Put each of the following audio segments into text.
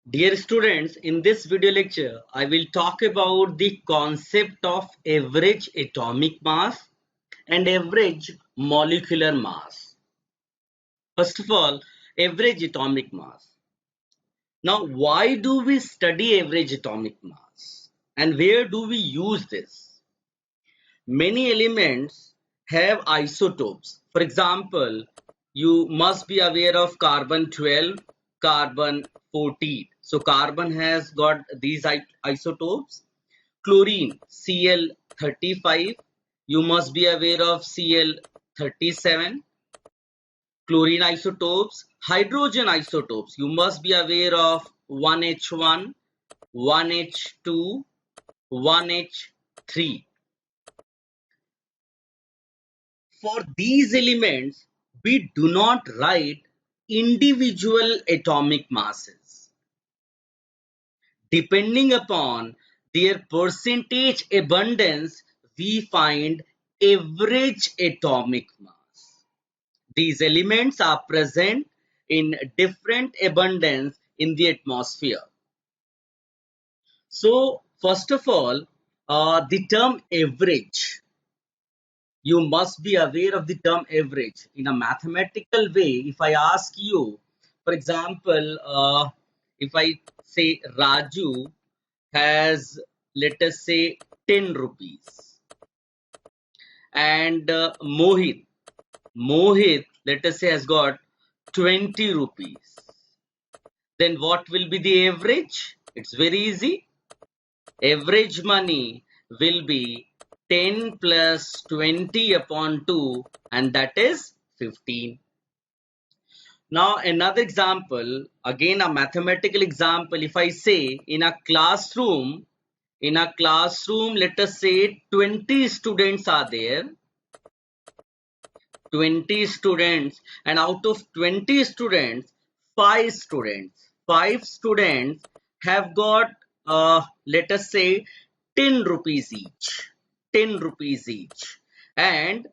Dear students, in this video lecture, I will talk about the concept of average atomic mass and average molecular mass. First of all, average atomic mass. Now, why do we study average atomic mass? And where do we use this? Many elements have isotopes. For example, you must be aware of carbon 12, carbon 14. So carbon has got these isotopes. Chlorine Cl35. You must be aware of Cl37. Chlorine isotopes. Hydrogen isotopes. You must be aware of 1H1, 1H2, 1H3. For these elements, we do not write individual atomic masses. Depending upon their percentage abundance, we find average atomic mass. These elements are present in different abundance in the atmosphere. So, first of all, the term average. You must be aware of the term average. In a mathematical way, if I ask you, for example, if I say Raju has, let us say, 10 rupees, and Mohit, let us say, has got 20 rupees, then what will be the average? It's very easy. Average money will be 10 plus 20 upon 2, and that is 15. Now another example, again a mathematical example. If I say in a classroom, let us say 20 students are there, 20 students, and out of 20 students, 5 students have got, let us say, 10 rupees each, 10 rupees each, and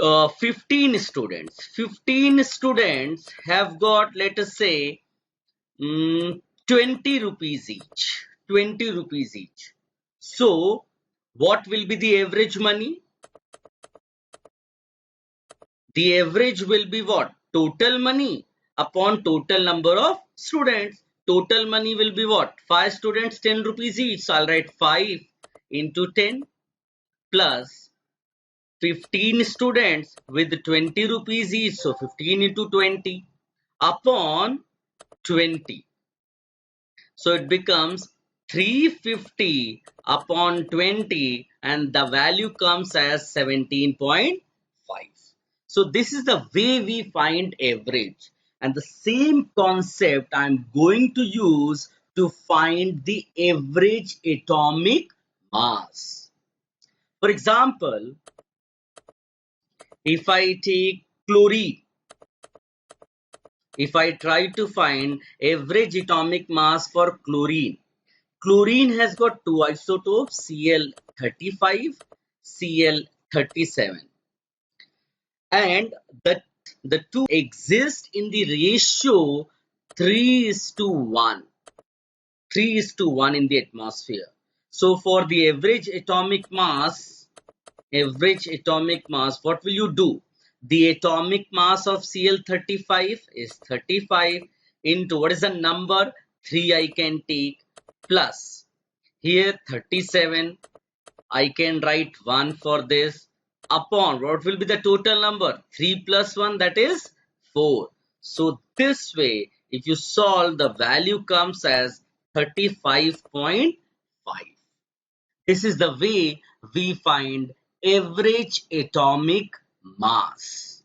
15 students have got, let us say, 20 rupees each, 20 rupees each. So what will be the average money? The average will be what? Total money upon total number of students. Total money will be what? 5 students, 10 rupees each. So I'll write 5 into 10 plus 15 students with 20 rupees each. So 15 into 20 upon 20. So it becomes 350 upon 20, and the value comes as 17.5. So this is the way we find average, and the same concept I'm going to use to find the average atomic mass. For example, if I take chlorine, if I try to find average atomic mass for chlorine, chlorine has got two isotopes, Cl35, Cl37, and the two exist in the ratio 3:1, 3:1 in the atmosphere. So for the average atomic mass, what will you do? The atomic mass of Cl35 is 35 into, what is the number? 3 I can take, plus here 37, I can write 1 for this, upon what will be the total number? 3 plus 1, that is 4. So this way, if you solve, the value comes as 35.5. This is the way we find average atomic mass.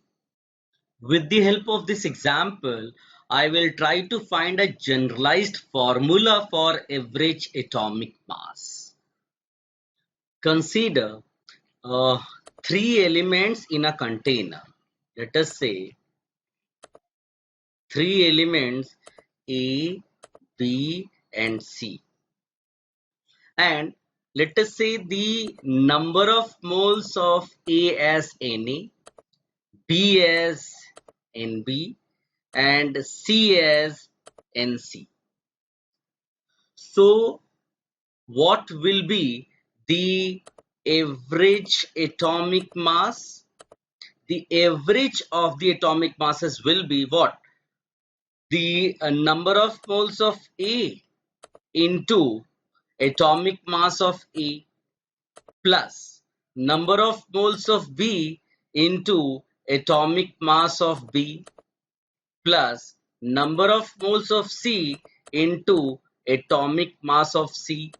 With the help of this example, I will try to find a generalized formula for average atomic mass. Consider uh, three elements in a container. Let us say three elements A, B, and C. And let us say the number of moles of A as Na, B as Nb, and C as Nc. So what will be the average atomic mass? The average of the atomic masses will be what? The number of moles of A into atomic mass of A plus number of moles of B into atomic mass of B plus number of moles of C into atomic mass of C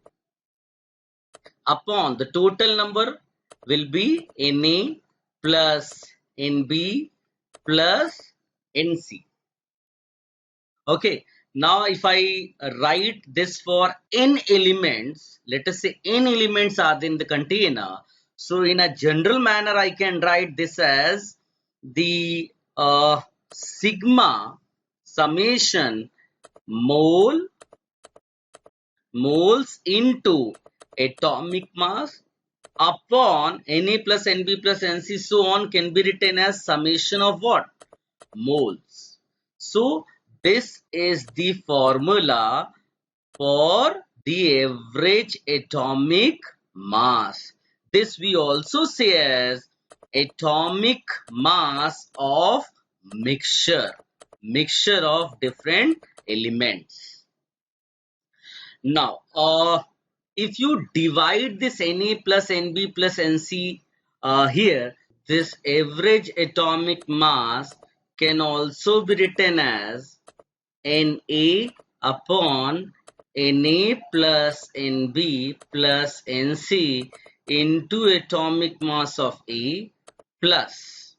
upon the total number will be Na plus Nb plus Nc. Okay, now if I write this for n elements, let us say n elements are in the container. So in a general manner, I can write this as the sigma summation moles into atomic mass upon Na plus Nb plus Nc so on can be written as summation of what? Moles. So this is the formula for the average atomic mass. This we also say as atomic mass of mixture of different elements. Now, if you divide this Na plus Nb plus Nc here, this average atomic mass can also be written as Na upon Na plus Nb plus Nc into atomic mass of A plus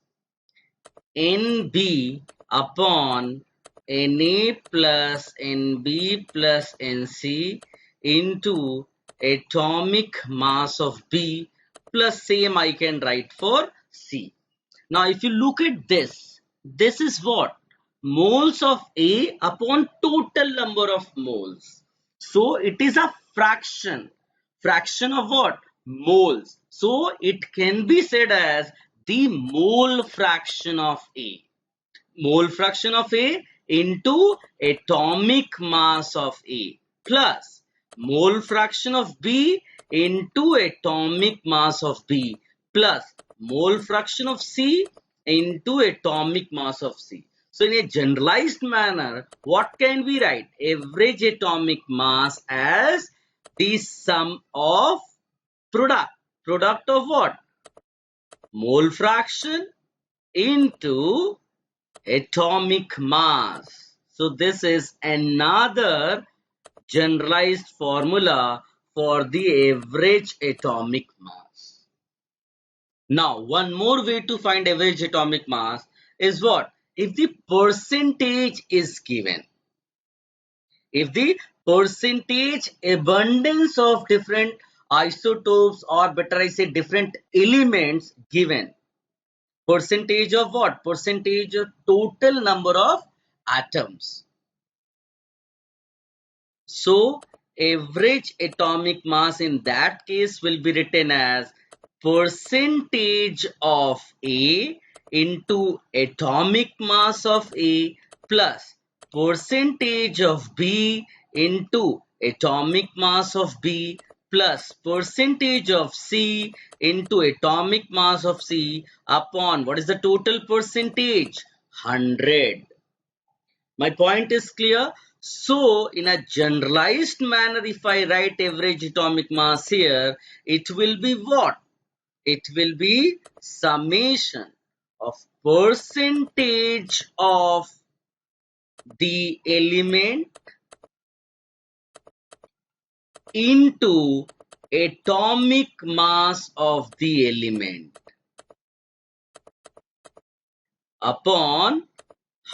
Nb upon Na plus Nb plus Nc into atomic mass of B plus same I can write for C. Now if you look at this, this is what? Moles of A upon total number of moles. So it is a fraction. Fraction of what? Moles. So it can be said as the mole fraction of A. Mole fraction of A into atomic mass of A plus mole fraction of B into atomic mass of B plus mole fraction of C into atomic mass of C. So in a generalized manner, what can we write? Average atomic mass as the sum of product. Product of what? Mole fraction into atomic mass. So this is another generalized formula for the average atomic mass. Now, one more way to find average atomic mass is what? If the percentage is given. If the percentage abundance of different isotopes, or better I say different elements given. Percentage of what? Percentage of total number of atoms. So average atomic mass in that case will be written as percentage of A into atomic mass of A plus percentage of B into atomic mass of B plus percentage of C into atomic mass of C upon what is the total percentage? 100. My point is clear. So in a generalized manner, if I write average atomic mass here, it will be what? It will be summation of percentage of the element into atomic mass of the element upon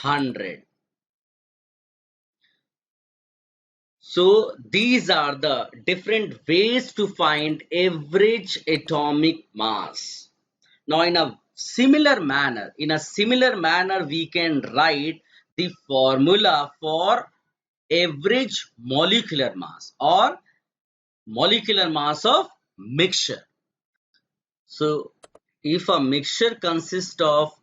100. So these are the different ways to find average atomic mass. Now in a similar manner, we can write the formula for average molecular mass or molecular mass of mixture. So if a mixture consists of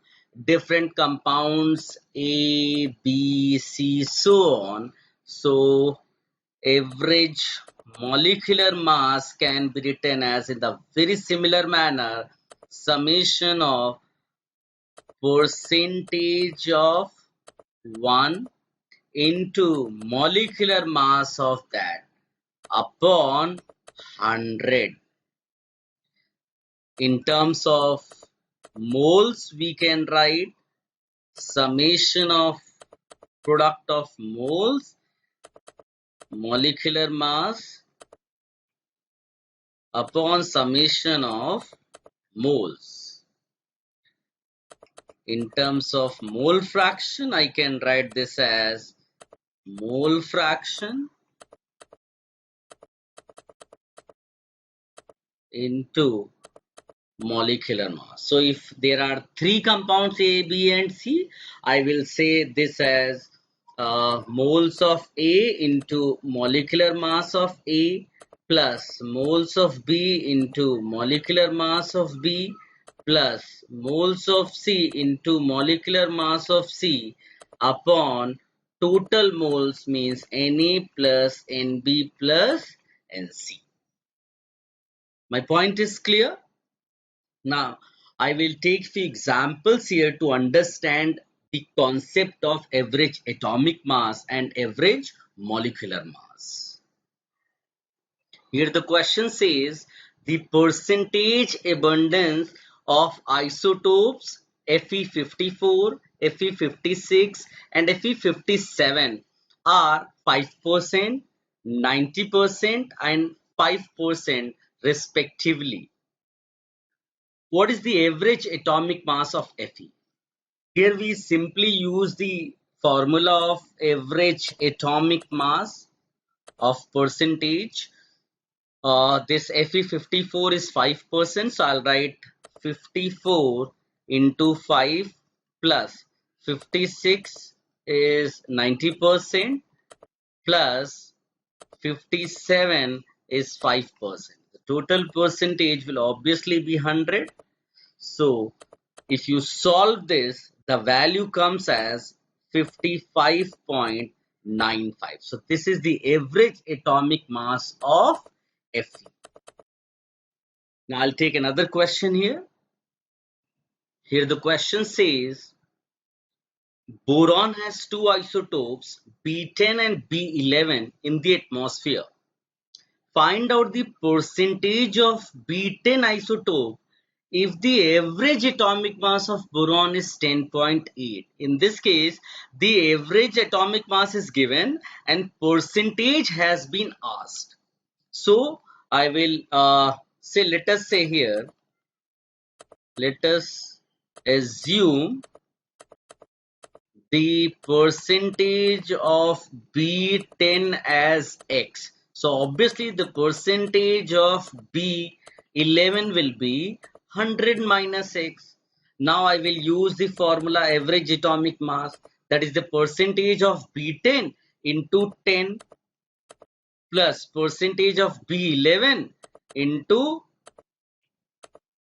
different compounds A, B, C, so on, so average molecular mass can be written as, in the very similar manner, summation of percentage of 1 into molecular mass of that upon 100. In terms of moles, we can write summation of product of moles, molecular mass upon summation of moles. In terms of mole fraction, I can write this as mole fraction into molecular mass. So if there are three compounds A, B and C, I will say this as moles of A into molecular mass of A plus moles of B into molecular mass of B plus moles of C into molecular mass of C upon total moles, means Na plus Nb plus Nc. My point is clear? Now, I will take few examples here to understand the concept of average atomic mass and average molecular mass. Here the question says the percentage abundance of isotopes Fe54, Fe56 and Fe57 are 5%, 90% and 5% respectively. What is the average atomic mass of Fe? Here we simply use the formula of average atomic mass of percentage. This Fe54 is 5%, so I'll write 54 into 5 plus 56 is 90% plus 57 is 5%. The total percentage will obviously be 100. So if you solve this, the value comes as 55.95. So this is the average atomic mass of Fe. Now I'll take another question here. Here the question says, boron has two isotopes B10 and B11 in the atmosphere. Find out the percentage of B10 isotope if the average atomic mass of boron is 10.8. In this case, the average atomic mass is given and percentage has been asked. So I will say, let us say here, let us assume the percentage of B10 as X. So obviously the percentage of B11 will be 100 minus X. Now I will use the formula average atomic mass, that is the percentage of B10 into 10 plus percentage of B11 into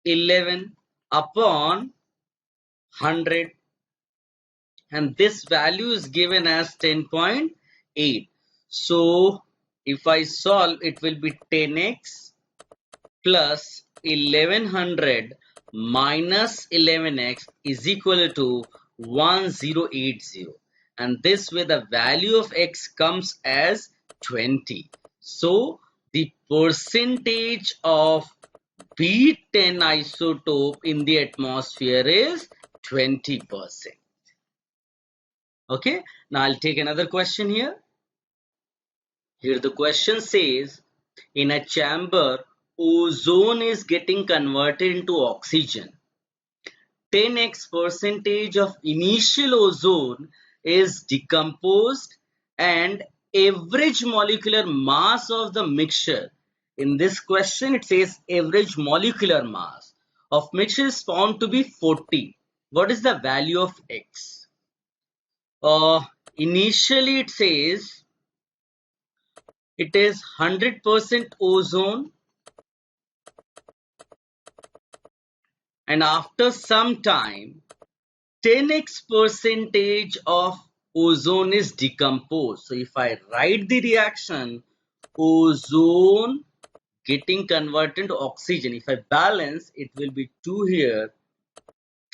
11 upon 100. And this value is given as 10.8. So if I solve, it will be 10x plus 1100 minus 11x is equal to 1080. And this way the value of x comes as 20. So the percentage of B10 isotope in the atmosphere is 20%. Okay, now I'll take another question here. Here the question says, in a chamber, ozone is getting converted into oxygen. 10x percentage of initial ozone is decomposed and average molecular mass of the mixture. In this question, it says average molecular mass of mixture is found to be 40. What is the value of X? Initially it says it is 100% ozone, and after some time 10x percentage of ozone is decomposed. So if I write the reaction, ozone getting converted to oxygen. If I balance, it will be 2 here,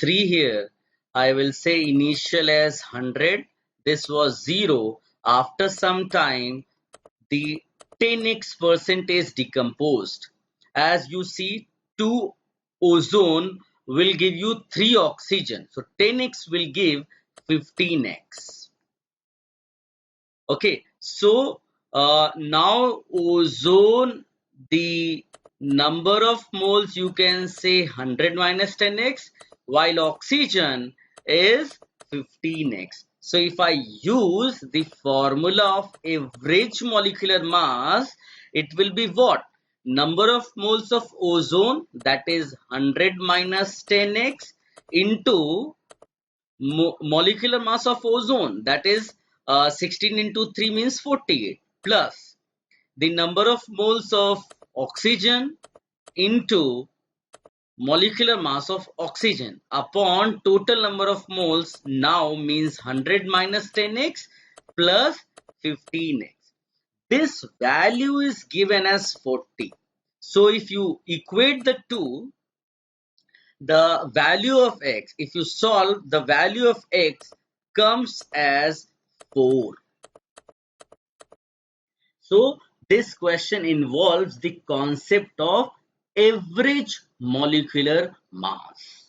3 here. I will say initial as 100. This was 0. After some time, the 10x percentage decomposed. As you see, 2 ozone will give you 3 oxygen. So 10x will give 15x. Okay, so now ozone, the number of moles you can say 100 minus 10x, while oxygen is 15x. So if I use the formula of average molecular mass, it will be what? Number of moles of ozone, that is 100 minus 10x, into molecular mass of ozone, that is 16 into 3 means 48, plus the number of moles of oxygen into molecular mass of oxygen upon total number of moles, now means 100 minus 10x plus 15x. This value is given as 40. So if you equate the two, the value of x, if you solve, the value of x comes as 4. So this question involves the concept of average molecular mass.